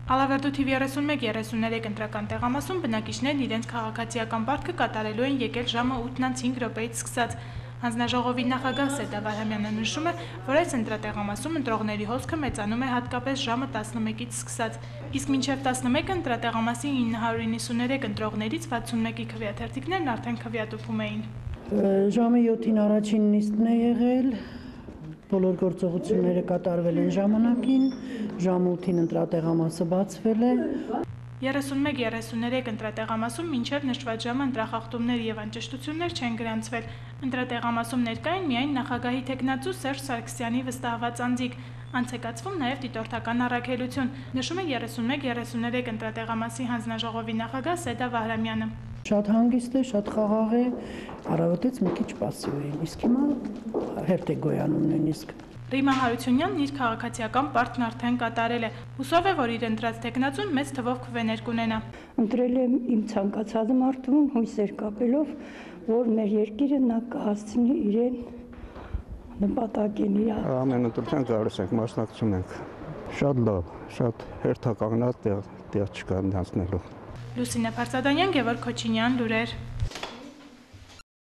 Ալավերդու թիվ 31-33 ընտրական տեղամասում բնակիչներն իրենց քաղաքացիական պարտքը կատարելու են եկել ժամը 8:05 րոպեից սկսած։ Հանձնաժողովի նախագահ Սեդա Վահրամյանը նշում է, որ այս ընտրատեղամասում ընտրողների հոսքը մեծանում է հատկապես ժամը 11-ից սկսած, իսկ մինչև 11-ը ընտրատեղամասի 993 ընտրողներից 61-ի քվեաթերթիկներն արդեն քվեատուփում էին։ Ժամը 7-ին առաջին նիստն է եղել, բոլոր գործողությունները կատարվել են ժամանակին, ժամը 8-ին ընտրատեղամասը բացվել է։ 31-33 ընտրատեղամասում մինչև նշված ժամը ընտրախախտումներ եւ անճշտություններ չեն գրանցվել։ Ընտրատեղամասում ներկա են միայն նախագահի թեկնածու Սերժ Սարգսյանի վստահված անձիկ, անցեկացվում նաեւ դիտորդական առաքելություն, նշում է 31-33 ընտրատեղամասի հանձնաժողովի նախագահ Սեդա Վահրամյանը։ Շատ հանգիստ է, շատ խաղաղ է, առավոտից մի քիչ պասիվ է, իսկ հիմա հերթ է գոյանում նույնիսկ։ Ռիմա Հարությունյանն իր քաղաքացիական պարտքն արդեն կատարել է։ Հուսով է, որ իր ընտրած թեկնածուն մեծ թվով քվեներ կունենա։ Ընտրել եմ իմ ցանկացած մարդուն հույսեր կապելով, որ մեր երկիրը նա կհասցնի իրեն նպատակին իր։ Ամեն ընտրության գալիս ենք, մասնակցում ենք։ Շատ լավ, շատ հերթականած տեղ չկա անցնելու։ Լուսինե Փարսադանյան, Գևորգ Քոչինյան, լուրեր։